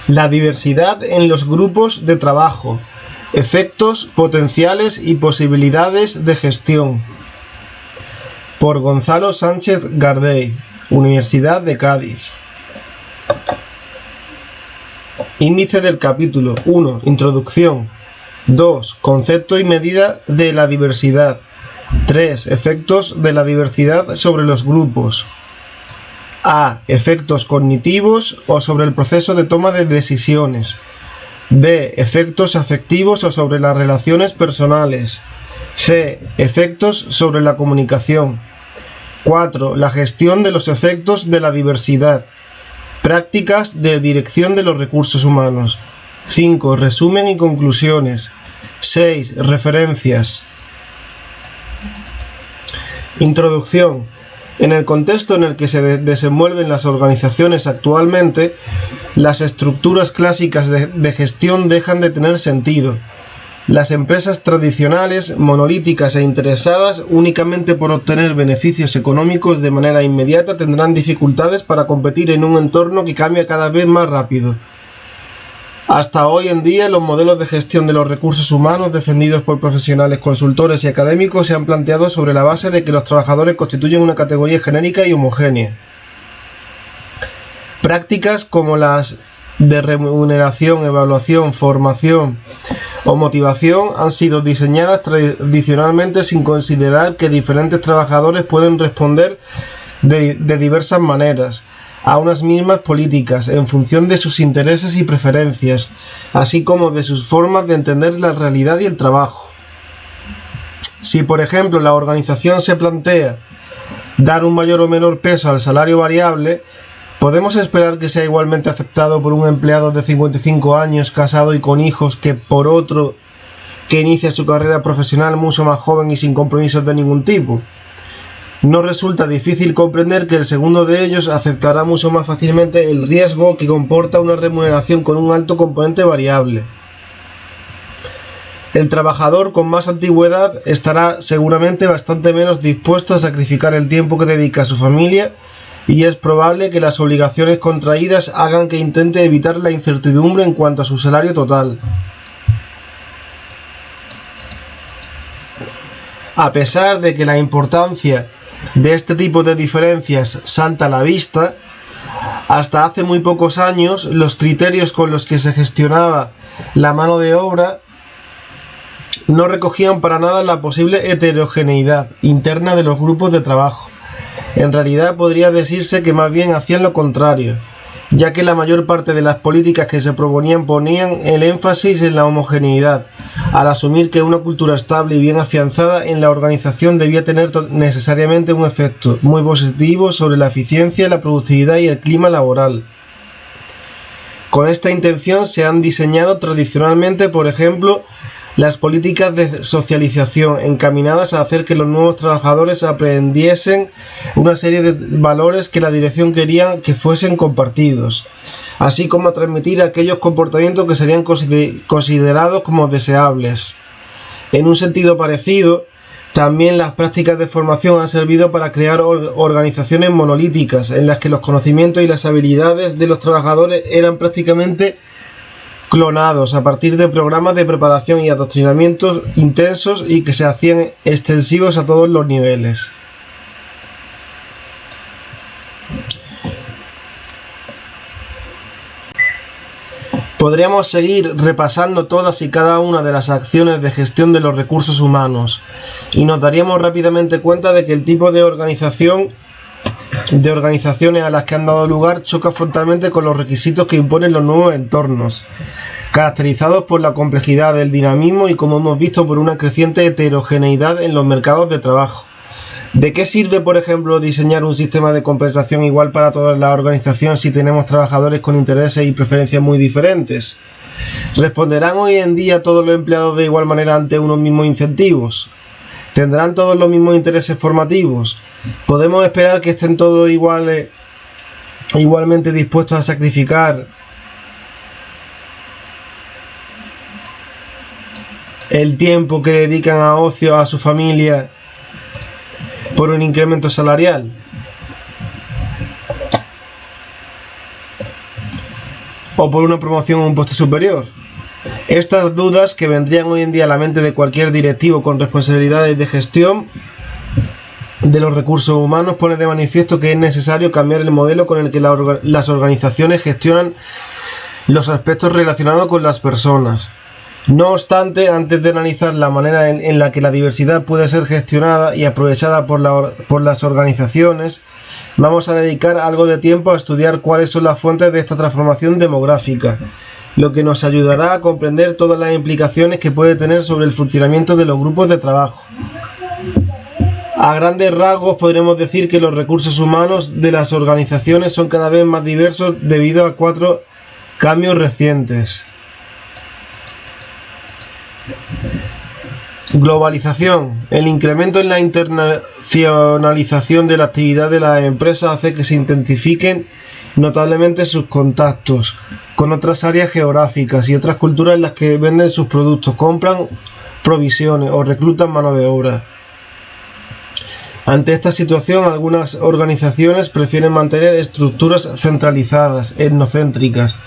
La diversidad en los grupos de trabajo, efectos potenciales y posibilidades de gestión. Por Gonzalo Sánchez Gardey, Universidad de Cádiz. Índice del capítulo. 1. Introducción. 2. Concepto y medida de la diversidad. 3. Efectos de la diversidad sobre los grupos. A. Efectos cognitivos o sobre el proceso de toma de decisiones. B. Efectos afectivos o sobre las relaciones personales. C. Efectos sobre la comunicación. 4. La gestión de los efectos de la diversidad. Prácticas de dirección de los recursos humanos. 5. Resumen y conclusiones. 6. Referencias. Introducción. En el contexto en el que se desenvuelven las organizaciones actualmente, las estructuras clásicas de gestión dejan de tener sentido. Las empresas tradicionales, monolíticas e interesadas únicamente por obtener beneficios económicos de manera inmediata tendrán dificultades para competir en un entorno que cambia cada vez más rápido. Hasta hoy en día, los modelos de gestión de los recursos humanos defendidos por profesionales, consultores y académicos se han planteado sobre la base de que los trabajadores constituyen una categoría genérica y homogénea. Prácticas como las de remuneración, evaluación, formación o motivación han sido diseñadas tradicionalmente sin considerar que diferentes trabajadores pueden responder de diversas maneras a unas mismas políticas en función de sus intereses y preferencias, así como de sus formas de entender la realidad y el trabajo. Si, por ejemplo, la organización se plantea dar un mayor o menor peso al salario variable, ¿podemos esperar que sea igualmente aceptado por un empleado de 55 años, casado y con hijos, que por otro que inicia su carrera profesional mucho más joven y sin compromisos de ningún tipo? No resulta difícil comprender que el segundo de ellos aceptará mucho más fácilmente el riesgo que comporta una remuneración con un alto componente variable. El trabajador con más antigüedad estará seguramente bastante menos dispuesto a sacrificar el tiempo que dedica a su familia, y es probable que las obligaciones contraídas hagan que intente evitar la incertidumbre en cuanto a su salario total. A pesar de que la importancia de este tipo de diferencias salta a la vista, hasta hace muy pocos años los criterios con los que se gestionaba la mano de obra no recogían para nada la posible heterogeneidad interna de los grupos de trabajo. En realidad podría decirse que más bien hacían lo contrario, ya que la mayor parte de las políticas que se proponían ponían el énfasis en la homogeneidad, al asumir que una cultura estable y bien afianzada en la organización debía tener necesariamente un efecto muy positivo sobre la eficiencia, la productividad y el clima laboral. Con esta intención se han diseñado tradicionalmente, por ejemplo, las políticas de socialización encaminadas a hacer que los nuevos trabajadores aprendiesen una serie de valores que la dirección quería que fuesen compartidos, así como a transmitir aquellos comportamientos que serían considerados como deseables. En un sentido parecido, también las prácticas de formación han servido para crear organizaciones monolíticas en las que los conocimientos y las habilidades de los trabajadores eran prácticamente clonados a partir de programas de preparación y adoctrinamientos intensos y que se hacían extensivos a todos los niveles. Podríamos seguir repasando todas y cada una de las acciones de gestión de los recursos humanos y nos daríamos rápidamente cuenta de que el tipo de organizaciones a las que han dado lugar choca frontalmente con los requisitos que imponen los nuevos entornos, caracterizados por la complejidad, el dinamismo y, como hemos visto, por una creciente heterogeneidad en los mercados de trabajo. ¿De qué sirve, por ejemplo, diseñar un sistema de compensación igual para toda la organización si tenemos trabajadores con intereses y preferencias muy diferentes? ¿Responderán hoy en día todos los empleados de igual manera ante unos mismos incentivos? ¿Tendrán todos los mismos intereses formativos? ¿Podemos esperar que estén todos igualmente dispuestos a sacrificar el tiempo que dedican a ocio, a su familia, por un incremento salarial? o por una promoción a un puesto superior. Estas dudas, que vendrían hoy en día a la mente de cualquier directivo con responsabilidades de gestión de los recursos humanos, pone de manifiesto que es necesario cambiar el modelo con el que las organizaciones gestionan los aspectos relacionados con las personas. No obstante, antes de analizar la manera en la que la diversidad puede ser gestionada y aprovechada por las organizaciones, vamos a dedicar algo de tiempo a estudiar cuáles son las fuentes de esta transformación demográfica, lo que nos ayudará a comprender todas las implicaciones que puede tener sobre el funcionamiento de los grupos de trabajo. A grandes rasgos podremos decir que los recursos humanos de las organizaciones son cada vez más diversos debido a 4 cambios recientes. Globalización. El incremento en la internacionalización de la actividad de las empresas hace que se intensifiquen notablemente sus contactos con otras áreas geográficas y otras culturas en las que venden sus productos, compran provisiones o reclutan mano de obra. Ante esta situación, algunas organizaciones prefieren mantener estructuras centralizadas, etnocéntricas,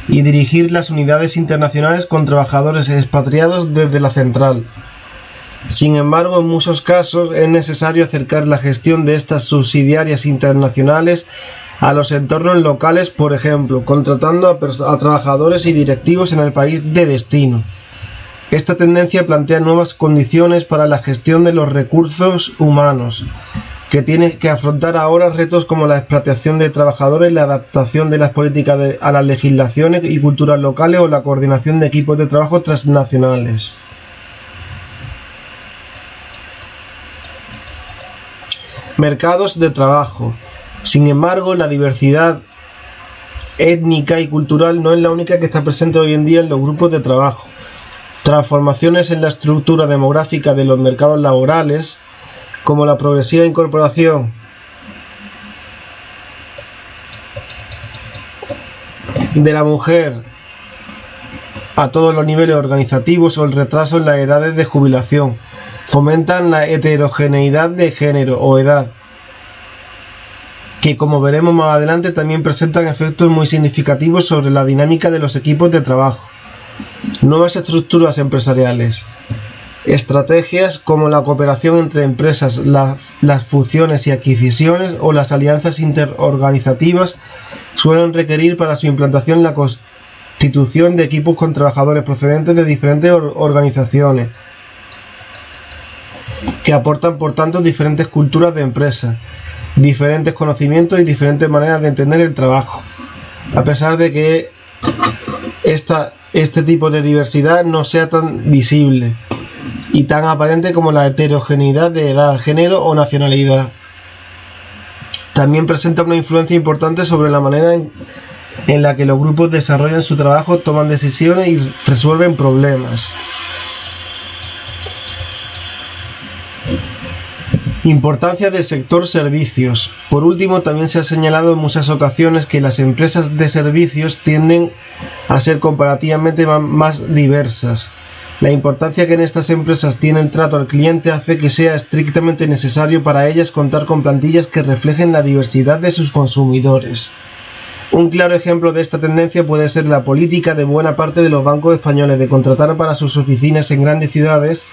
y dirigir las unidades internacionales con trabajadores expatriados desde la central. Sin embargo, en muchos casos es necesario acercar la gestión de estas subsidiarias internacionales a los entornos locales, por ejemplo, contratando a trabajadores y directivos en el país de destino. Esta tendencia plantea nuevas condiciones para la gestión de los recursos humanos, que tiene que afrontar ahora retos como la explotación de trabajadores, la adaptación de las políticas a las legislaciones y culturas locales o la coordinación de equipos de trabajo transnacionales. Mercados de trabajo. Sin embargo, la diversidad étnica y cultural no es la única que está presente hoy en día en los grupos de trabajo. Transformaciones en la estructura demográfica de los mercados laborales, como la progresiva incorporación de la mujer a todos los niveles organizativos o el retraso en las edades de jubilación, fomentan la heterogeneidad de género o edad, que como veremos más adelante también presentan efectos muy significativos sobre la dinámica de los equipos de trabajo. Nuevas estructuras empresariales. Estrategias como la cooperación entre empresas, las fusiones y adquisiciones o las alianzas interorganizativas suelen requerir para su implantación la constitución de equipos con trabajadores procedentes de diferentes organizaciones, que aportan por tanto diferentes culturas de empresa, diferentes conocimientos y diferentes maneras de entender el trabajo, a pesar de que este tipo de diversidad no sea tan visible y tan aparente como la heterogeneidad de edad, género o nacionalidad. También presenta una influencia importante sobre la manera en la que los grupos desarrollan su trabajo, toman decisiones y resuelven problemas. Importancia del sector servicios. Por último, también se ha señalado en muchas ocasiones que las empresas de servicios tienden a ser comparativamente más diversas. La importancia que en estas empresas tiene el trato al cliente hace que sea estrictamente necesario para ellas contar con plantillas que reflejen la diversidad de sus consumidores. Un claro ejemplo de esta tendencia puede ser la política de buena parte de los bancos españoles de contratar para sus oficinas en grandes ciudades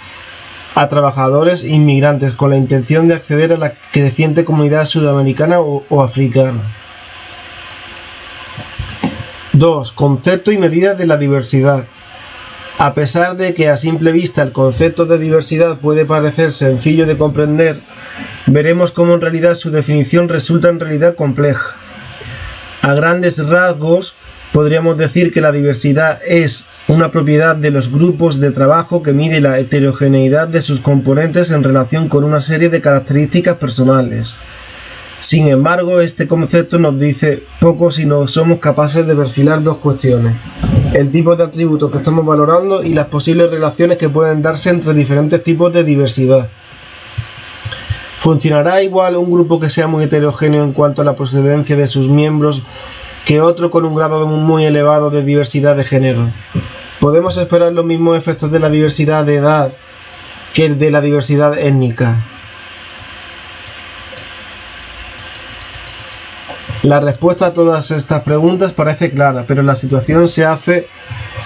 a trabajadores inmigrantes con la intención de acceder a la creciente comunidad sudamericana o africana. 2. Concepto y medidas de la diversidad. A pesar de que a simple vista el concepto de diversidad puede parecer sencillo de comprender, veremos cómo en realidad su definición resulta en realidad compleja. A grandes rasgos, podríamos decir que la diversidad es una propiedad de los grupos de trabajo que mide la heterogeneidad de sus componentes en relación con una serie de características personales. Sin embargo, este concepto nos dice poco si no somos capaces de perfilar dos cuestiones: el tipo de atributos que estamos valorando y las posibles relaciones que pueden darse entre diferentes tipos de diversidad. ¿Funcionará igual un grupo que sea muy heterogéneo en cuanto a la procedencia de sus miembros que otro con un grado muy elevado de diversidad de género? ¿Podemos esperar los mismos efectos de la diversidad de edad que el de la diversidad étnica? La respuesta a todas estas preguntas parece clara, pero la situación se hace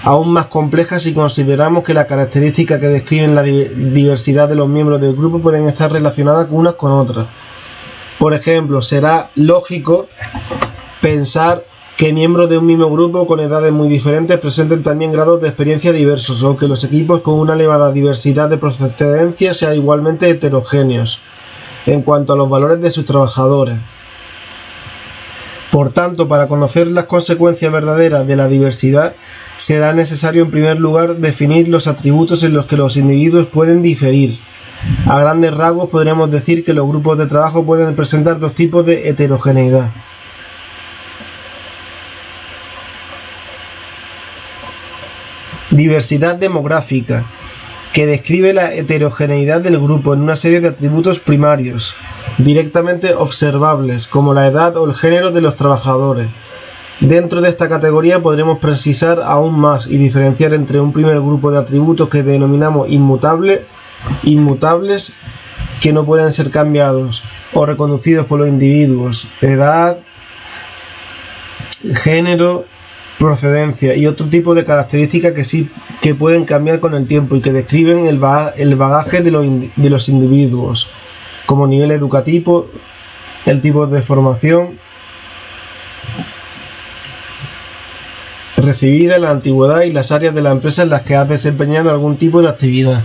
aún más compleja si consideramos que las características que describen la diversidad de los miembros del grupo pueden estar relacionadas unas con otras. Por ejemplo, será lógico pensar que miembros de un mismo grupo con edades muy diferentes presenten también grados de experiencia diversos, o que los equipos con una elevada diversidad de procedencia sean igualmente heterogéneos en cuanto a los valores de sus trabajadores. Por tanto, para conocer las consecuencias verdaderas de la diversidad, será necesario en primer lugar definir los atributos en los que los individuos pueden diferir. A grandes rasgos podríamos decir que los grupos de trabajo pueden presentar dos tipos de heterogeneidad. Diversidad demográfica, que describe la heterogeneidad del grupo en una serie de atributos primarios, directamente observables, como la edad o el género de los trabajadores. Dentro de esta categoría podremos precisar aún más y diferenciar entre un primer grupo de atributos que denominamos inmutables, que no pueden ser cambiados o reconocidos por los individuos: edad, género, procedencia, y otro tipo de características que pueden cambiar con el tiempo y que describen el bagaje de los individuos, como nivel educativo, el tipo de formación recibida, la antigüedad y las áreas de la empresa en las que has desempeñado algún tipo de actividad.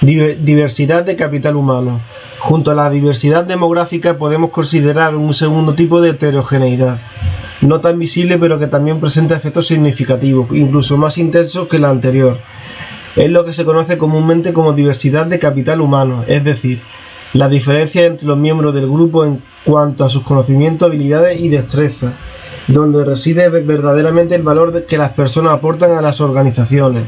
Diversidad de capital humano. Junto a la diversidad demográfica podemos considerar un segundo tipo de heterogeneidad, no tan visible pero que también presenta efectos significativos, incluso más intensos que la anterior. Es lo que se conoce comúnmente como diversidad de capital humano, es decir, la diferencia entre los miembros del grupo en cuanto a sus conocimientos, habilidades y destrezas, donde reside verdaderamente el valor que las personas aportan a las organizaciones.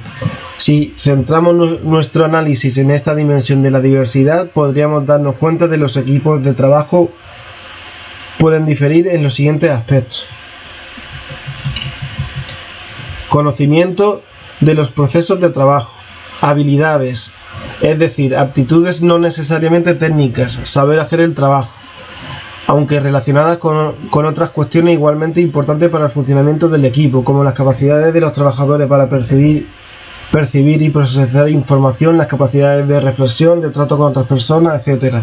Si centramos nuestro análisis en esta dimensión de la diversidad, podríamos darnos cuenta de que los equipos de trabajo pueden diferir en los siguientes aspectos. Conocimiento de los procesos de trabajo. Habilidades, es decir, aptitudes no necesariamente técnicas, saber hacer el trabajo, aunque relacionadas con otras cuestiones igualmente importantes para el funcionamiento del equipo, como las capacidades de los trabajadores para percibir y procesar información, las capacidades de reflexión, de trato con otras personas, etc.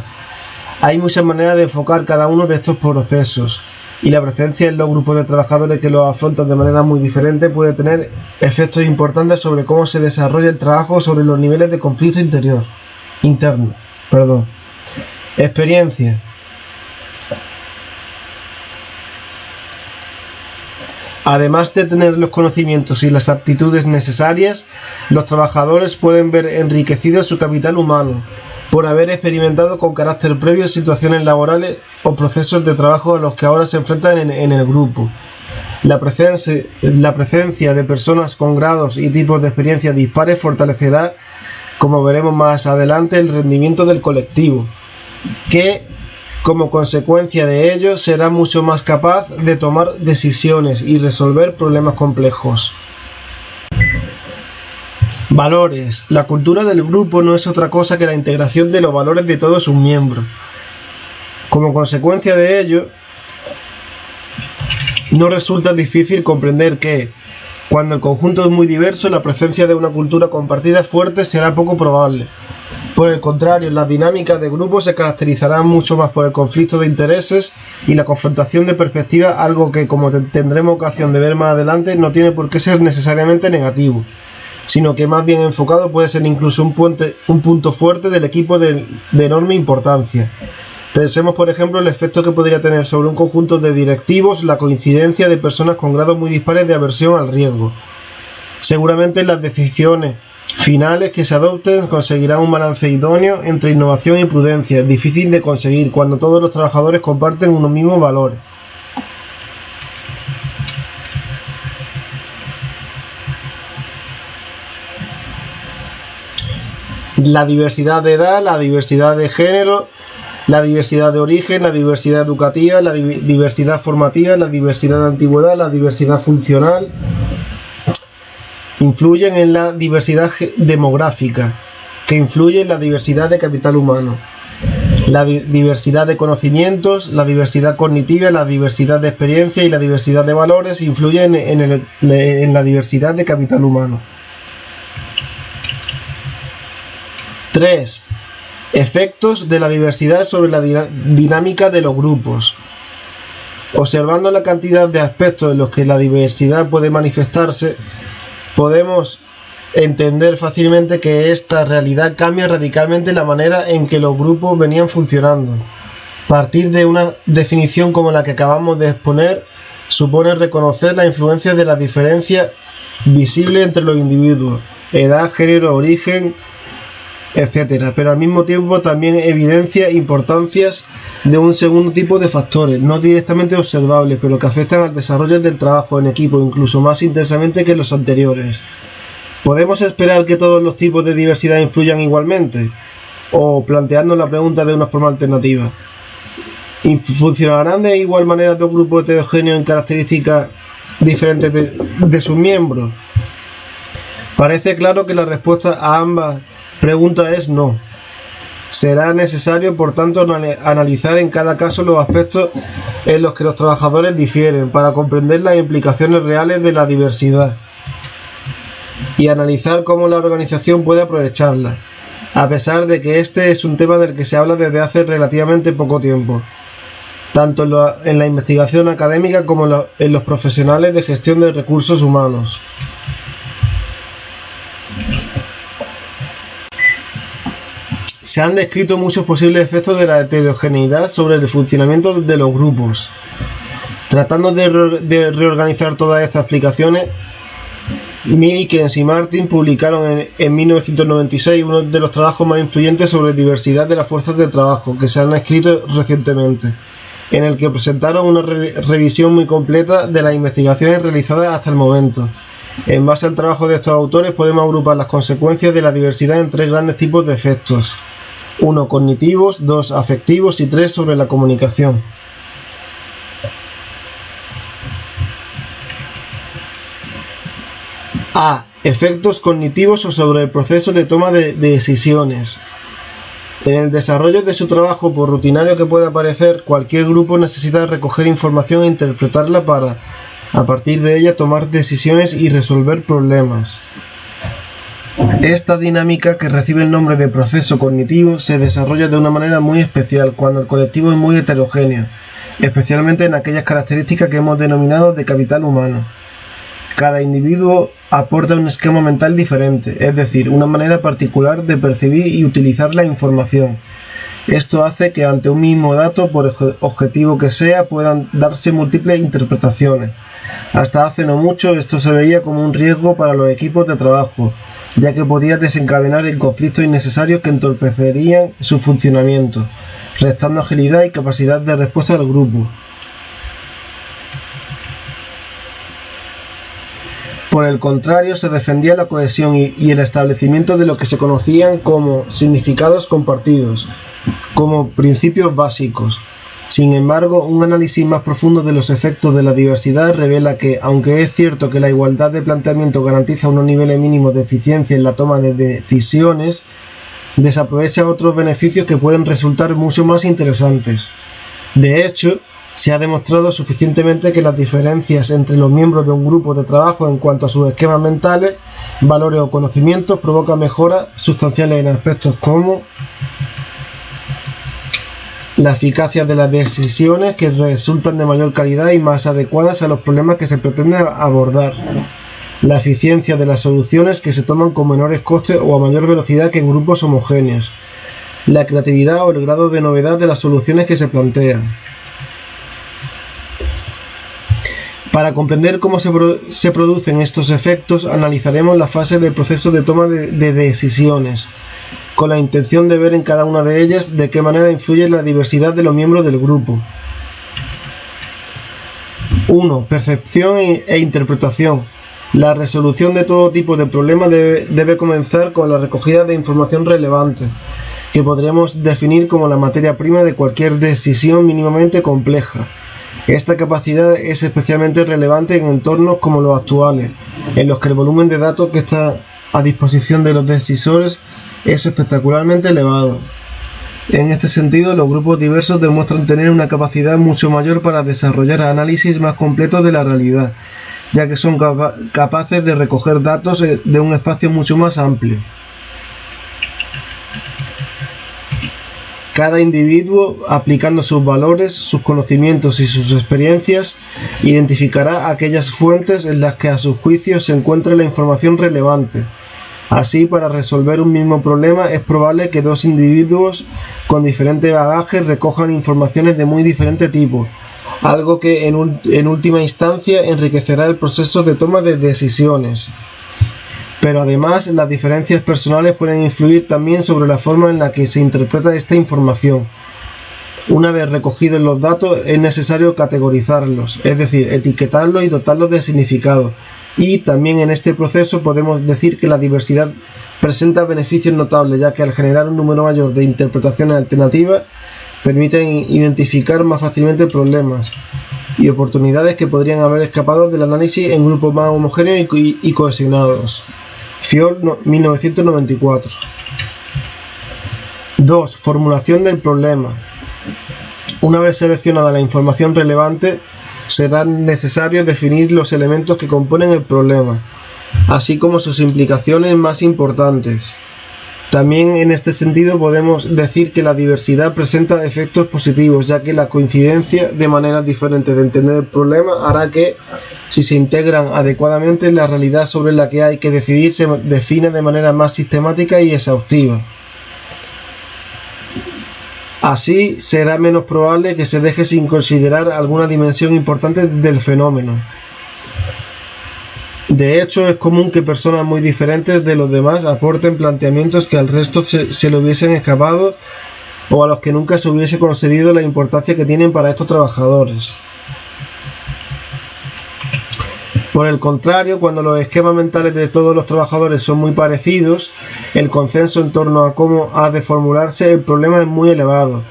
Hay muchas maneras de enfocar cada uno de estos procesos, y la presencia en los grupos de trabajadores que los afrontan de manera muy diferente puede tener efectos importantes sobre cómo se desarrolla el trabajo, sobre los niveles de conflicto interno. Experiencia. Además de tener los conocimientos y las aptitudes necesarias, los trabajadores pueden ver enriquecido su capital humano por haber experimentado con carácter previo situaciones laborales o procesos de trabajo a los que ahora se enfrentan en el grupo. La presencia de personas con grados y tipos de experiencia dispares fortalecerá, como veremos más adelante, el rendimiento del colectivo, que como consecuencia de ello será mucho más capaz de tomar decisiones y resolver problemas complejos. Valores. La cultura del grupo no es otra cosa que la integración de los valores de todos sus miembros. Como consecuencia de ello, no resulta difícil comprender que, cuando el conjunto es muy diverso, la presencia de una cultura compartida fuerte será poco probable. Por el contrario, las dinámicas de grupo se caracterizarán mucho más por el conflicto de intereses y la confrontación de perspectivas, algo que, como tendremos ocasión de ver más adelante, no tiene por qué ser necesariamente negativo, sino que más bien enfocado puede ser incluso un punto fuerte del equipo de enorme importancia. Pensemos, por ejemplo, el efecto que podría tener sobre un conjunto de directivos la coincidencia de personas con grados muy dispares de aversión al riesgo. Seguramente las decisiones finales que se adopten conseguirán un balance idóneo entre innovación y prudencia. Es difícil de conseguir cuando todos los trabajadores comparten unos mismos valores. La diversidad de edad, la diversidad de género, la diversidad de origen, la diversidad educativa, la diversidad formativa, la diversidad de antigüedad, la diversidad funcional, influyen en la diversidad demográfica, que influye en la diversidad de capital humano. La diversidad de conocimientos, la diversidad cognitiva, la diversidad de experiencia y la diversidad de valores influyen en la diversidad de capital humano. 3. Efectos de la diversidad sobre la dinámica de los grupos. Observando la cantidad de aspectos en los que la diversidad puede manifestarse, podemos entender fácilmente que esta realidad cambia radicalmente la manera en que los grupos venían funcionando. Partir de una definición como la que acabamos de exponer supone reconocer la influencia de las diferencias visibles entre los individuos, edad, género, origen, etc., pero al mismo tiempo también evidencia importancias de un segundo tipo de factores, no directamente observables, pero que afectan al desarrollo del trabajo en equipo incluso más intensamente que los anteriores. ¿Podemos esperar que todos los tipos de diversidad influyan igualmente? O, planteando la pregunta de una forma alternativa, ¿funcionarán de igual manera dos grupos heterogéneos en características diferentes de sus miembros? Parece claro que la respuesta a ambas preguntas es no. Será necesario, por tanto, analizar en cada caso los aspectos en los que los trabajadores difieren para comprender las implicaciones reales de la diversidad y analizar cómo la organización puede aprovecharla, a pesar de que este es un tema del que se habla desde hace relativamente poco tiempo, tanto en la investigación académica como en los profesionales de gestión de recursos humanos. Se han descrito muchos posibles efectos de la heterogeneidad sobre el funcionamiento de los grupos. Tratando de reorganizar todas estas explicaciones, Mickens y Martin publicaron en 1996 uno de los trabajos más influyentes sobre diversidad de las fuerzas de trabajo que se han escrito recientemente, en el que presentaron una revisión muy completa de las investigaciones realizadas hasta el momento. En base al trabajo de estos autores podemos agrupar las consecuencias de la diversidad en tres grandes tipos de efectos: 1. Cognitivos, 2. Afectivos y 3. Sobre la comunicación. A. Efectos cognitivos o sobre el proceso de toma de decisiones. En el desarrollo de su trabajo, por rutinario que pueda parecer, cualquier grupo necesita recoger información e interpretarla para, a partir de ella, tomar decisiones y resolver problemas. Esta dinámica, que recibe el nombre de proceso cognitivo, se desarrolla de una manera muy especial cuando el colectivo es muy heterogéneo, especialmente en aquellas características que hemos denominado de capital humano. Cada individuo aporta un esquema mental diferente, es decir, una manera particular de percibir y utilizar la información. Esto hace que ante un mismo dato, por objetivo que sea, puedan darse múltiples interpretaciones. Hasta hace no mucho esto se veía como un riesgo para los equipos de trabajo, ya que podía desencadenar en conflictos innecesarios que entorpecerían su funcionamiento, restando agilidad y capacidad de respuesta al grupo. Por el contrario, se defendía la cohesión y el establecimiento de lo que se conocían como significados compartidos, como principios básicos. Sin embargo, un análisis más profundo de los efectos de la diversidad revela que, aunque es cierto que la igualdad de planteamiento garantiza unos niveles mínimos de eficiencia en la toma de decisiones, desaprovecha otros beneficios que pueden resultar mucho más interesantes. De hecho, se ha demostrado suficientemente que las diferencias entre los miembros de un grupo de trabajo en cuanto a sus esquemas mentales, valores o conocimientos provocan mejoras sustanciales en aspectos como la eficacia de las decisiones, que resultan de mayor calidad y más adecuadas a los problemas que se pretenden abordar, la eficiencia de las soluciones, que se toman con menores costes o a mayor velocidad que en grupos homogéneos, la creatividad o el grado de novedad de las soluciones que se plantean. Para comprender cómo se producen estos efectos, analizaremos la fase del proceso de toma de decisiones, con la intención de ver en cada una de ellas de qué manera influye la diversidad de los miembros del grupo. 1. Percepción e interpretación. La resolución de todo tipo de problemas debe comenzar con la recogida de información relevante, que podríamos definir como la materia prima de cualquier decisión mínimamente compleja. Esta capacidad es especialmente relevante en entornos como los actuales, en los que el volumen de datos que está a disposición de los decisores es espectacularmente elevado. En este sentido, los grupos diversos demuestran tener una capacidad mucho mayor para desarrollar análisis más completos de la realidad, ya que son capaces de recoger datos de un espacio mucho más amplio. Cada individuo, aplicando sus valores, sus conocimientos y sus experiencias, identificará aquellas fuentes en las que a su juicio se encuentra la información relevante. Así, para resolver un mismo problema, es probable que dos individuos con diferente bagaje recojan informaciones de muy diferente tipo, algo que en última instancia enriquecerá el proceso de toma de decisiones. Pero además, las diferencias personales pueden influir también sobre la forma en la que se interpreta esta información. Una vez recogidos los datos, es necesario categorizarlos, es decir, etiquetarlos y dotarlos de significado. Y también en este proceso podemos decir que la diversidad presenta beneficios notables, ya que al generar un número mayor de interpretaciones alternativas, permite identificar más fácilmente problemas y oportunidades que podrían haber escapado del análisis en grupos más homogéneos y cohesionados. Fioll, 1994. 2. Formulación del problema. Una vez seleccionada la información relevante, será necesario definir los elementos que componen el problema, así como sus implicaciones más importantes. También en este sentido podemos decir que la diversidad presenta efectos positivos, ya que la coincidencia de maneras diferentes de entender el problema hará que, si se integran adecuadamente, la realidad sobre la que hay que decidir se define de manera más sistemática y exhaustiva. Así, será menos probable que se deje sin considerar alguna dimensión importante del fenómeno. De hecho, es común que personas muy diferentes de los demás aporten planteamientos que al resto se le hubiesen escapado o a los que nunca se hubiese concedido la importancia que tienen para estos trabajadores. Por el contrario, cuando los esquemas mentales de todos los trabajadores son muy parecidos, el consenso en torno a cómo ha de formularse el problema es muy elevado,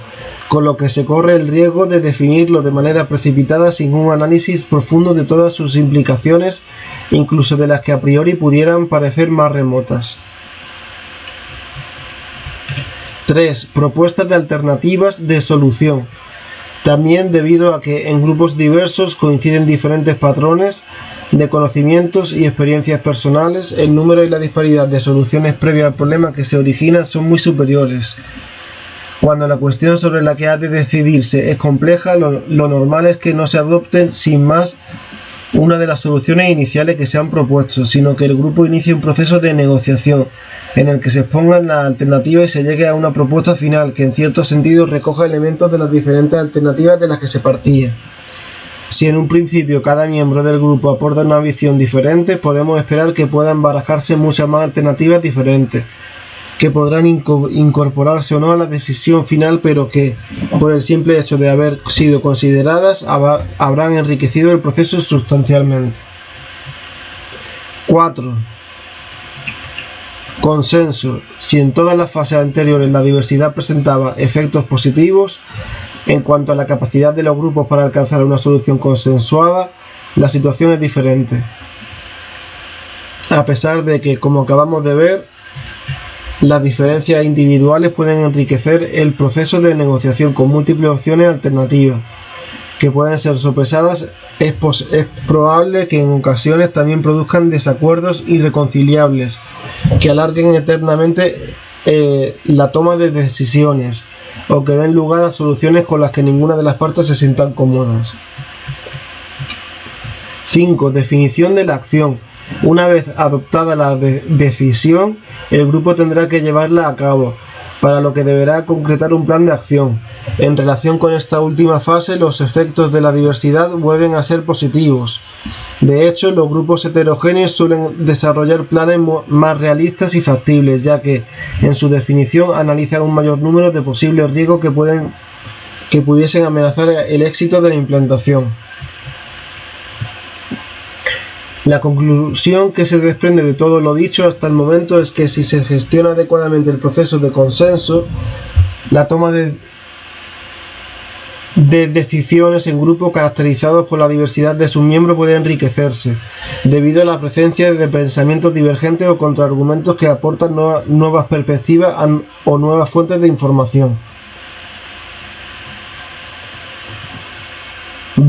con lo que se corre el riesgo de definirlo de manera precipitada sin un análisis profundo de todas sus implicaciones, incluso de las que a priori pudieran parecer más remotas. 3. Propuestas de alternativas de solución. También debido a que en grupos diversos coinciden diferentes patrones de conocimientos y experiencias personales, el número y la disparidad de soluciones previas al problema que se originan son muy superiores. Cuando la cuestión sobre la que ha de decidirse es compleja, lo normal es que no se adopten sin más una de las soluciones iniciales que se han propuesto, sino que el grupo inicie un proceso de negociación en el que se expongan las alternativas y se llegue a una propuesta final que en cierto sentido recoja elementos de las diferentes alternativas de las que se partía. Si en un principio cada miembro del grupo aporta una visión diferente, podemos esperar que puedan barajarse muchas más alternativas diferentes, que podrán incorporarse o no a la decisión final, pero que, por el simple hecho de haber sido consideradas, habrán enriquecido el proceso sustancialmente. 4. Consenso. Si en todas las fases anteriores la diversidad presentaba efectos positivos, en cuanto a la capacidad de los grupos para alcanzar una solución consensuada, la situación es diferente. A pesar de que, como acabamos de ver, las diferencias individuales pueden enriquecer el proceso de negociación con múltiples opciones alternativas que pueden ser sopesadas, es probable que en ocasiones también produzcan desacuerdos irreconciliables que alarguen eternamente la toma de decisiones o que den lugar a soluciones con las que ninguna de las partes se sientan cómodas. 5. Definición de la acción. Una vez adoptada la decisión, el grupo tendrá que llevarla a cabo, para lo que deberá concretar un plan de acción. En relación con esta última fase, los efectos de la diversidad vuelven a ser positivos. De hecho, los grupos heterogéneos suelen desarrollar planes más realistas y factibles, ya que, en su definición, analizan un mayor número de posibles riesgos que pudiesen amenazar el éxito de la implantación. La conclusión que se desprende de todo lo dicho hasta el momento es que si se gestiona adecuadamente el proceso de consenso, la toma de decisiones en grupo caracterizados por la diversidad de sus miembros puede enriquecerse, debido a la presencia de pensamientos divergentes o contraargumentos que aportan nuevas perspectivas o nuevas fuentes de información.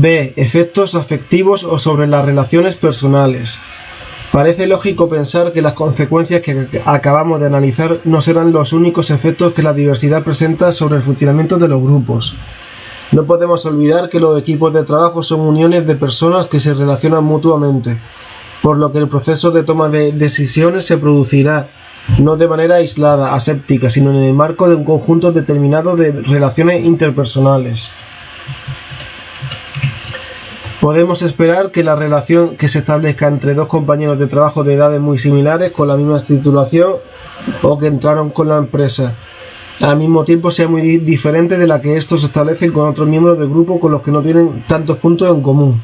B. Efectos afectivos o sobre las relaciones personales. Parece lógico pensar que las consecuencias que acabamos de analizar no serán los únicos efectos que la diversidad presenta sobre el funcionamiento de los grupos. No podemos olvidar que los equipos de trabajo son uniones de personas que se relacionan mutuamente, por lo que el proceso de toma de decisiones se producirá no de manera aislada, aséptica, sino en el marco de un conjunto determinado de relaciones interpersonales. Podemos esperar que la relación que se establezca entre dos compañeros de trabajo de edades muy similares con la misma titulación o que entraron con la empresa al mismo tiempo sea muy diferente de la que estos establecen con otros miembros del grupo con los que no tienen tantos puntos en común.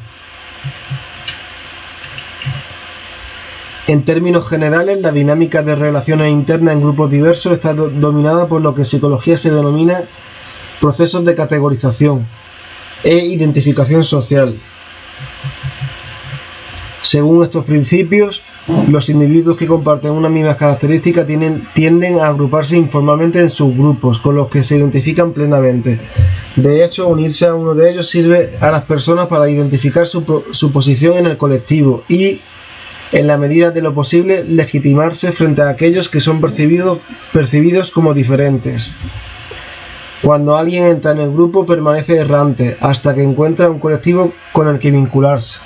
En términos generales, la dinámica de relaciones internas en grupos diversos está dominada por lo que en psicología se denomina procesos de categorización e identificación social. Según estos principios, los individuos que comparten unas mismas características tienden a agruparse informalmente en subgrupos con los que se identifican plenamente. De hecho, unirse a uno de ellos sirve a las personas para identificar su posición en el colectivo y, en la medida de lo posible, legitimarse frente a aquellos que son percibidos como diferentes. Cuando alguien entra en el grupo, permanece errante hasta que encuentra un colectivo con el que vincularse.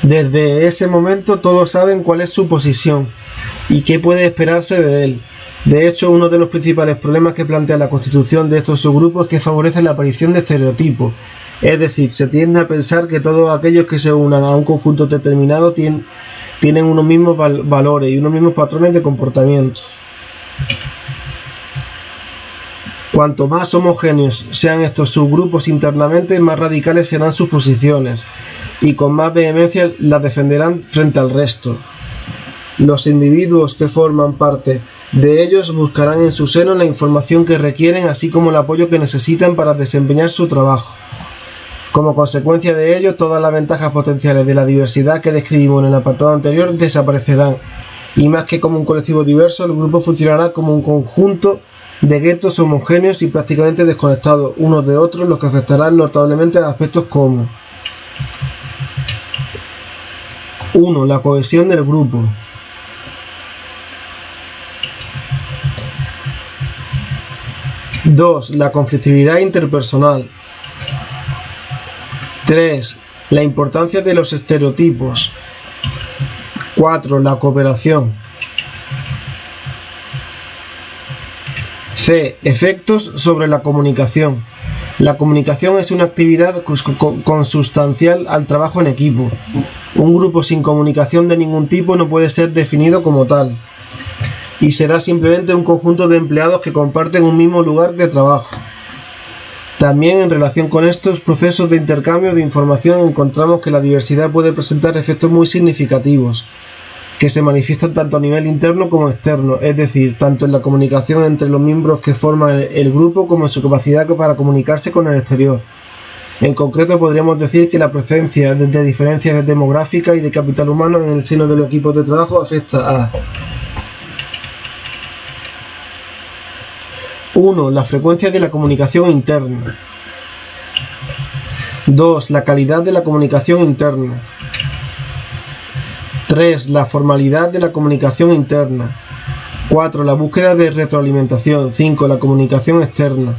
Desde ese momento todos saben cuál es su posición y qué puede esperarse de él. De hecho, uno de los principales problemas que plantea la constitución de estos subgrupos es que favorece la aparición de estereotipos. Es decir, se tiende a pensar que todos aquellos que se unan a un conjunto determinado tienen unos mismos valores y unos mismos patrones de comportamiento. Cuanto más homogéneos sean estos subgrupos internamente, más radicales serán sus posiciones y con más vehemencia las defenderán frente al resto. Los individuos que forman parte de ellos buscarán en su seno la información que requieren, así como el apoyo que necesitan para desempeñar su trabajo. Como consecuencia de ello, todas las ventajas potenciales de la diversidad que describimos en el apartado anterior desaparecerán, y más que como un colectivo diverso, el grupo funcionará como un conjunto de guetos homogéneos y prácticamente desconectados unos de otros, los que afectarán notablemente a aspectos como 1. La cohesión del grupo. 2. La conflictividad interpersonal. 3. La importancia de los estereotipos. 4. La cooperación. C. Efectos sobre la comunicación. La comunicación es una actividad consustancial al trabajo en equipo. Un grupo sin comunicación de ningún tipo no puede ser definido como tal, y será simplemente un conjunto de empleados que comparten un mismo lugar de trabajo. También en relación con estos procesos de intercambio de información encontramos que la diversidad puede presentar efectos muy significativos, que se manifiestan tanto a nivel interno como externo, es decir, tanto en la comunicación entre los miembros que forman el grupo como en su capacidad para comunicarse con el exterior. En concreto, podríamos decir que la presencia de diferencias demográficas y de capital humano en el seno de los equipos de trabajo afecta a 1. La frecuencia de la comunicación interna. 2. La calidad de la comunicación interna. 3. La formalidad de la comunicación interna. 4. La búsqueda de retroalimentación. 5. La comunicación externa.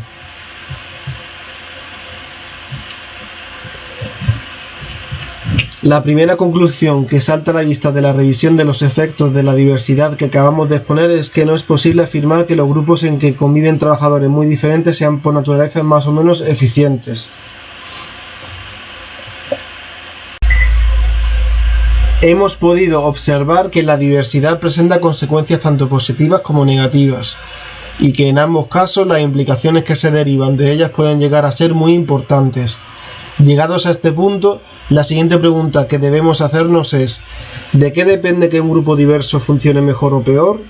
La primera conclusión que salta a la vista de la revisión de los efectos de la diversidad que acabamos de exponer es que no es posible afirmar que los grupos en que conviven trabajadores muy diferentes sean por naturaleza más o menos eficientes. Hemos podido observar que la diversidad presenta consecuencias tanto positivas como negativas, y que en ambos casos las implicaciones que se derivan de ellas pueden llegar a ser muy importantes. Llegados a este punto, la siguiente pregunta que debemos hacernos es: ¿de qué depende que un grupo diverso funcione mejor o peor?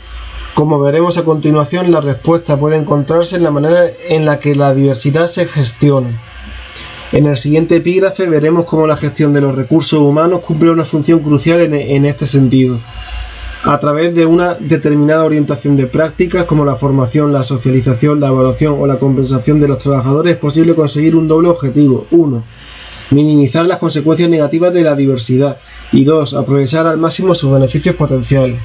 Como veremos a continuación, la respuesta puede encontrarse en la manera en la que la diversidad se gestiona. En el siguiente epígrafe veremos cómo la gestión de los recursos humanos cumple una función crucial en este sentido. A través de una determinada orientación de prácticas como la formación, la socialización, la evaluación o la compensación de los trabajadores es posible conseguir un doble objetivo. 1. Minimizar las consecuencias negativas de la diversidad. Y 2. Aprovechar al máximo sus beneficios potenciales.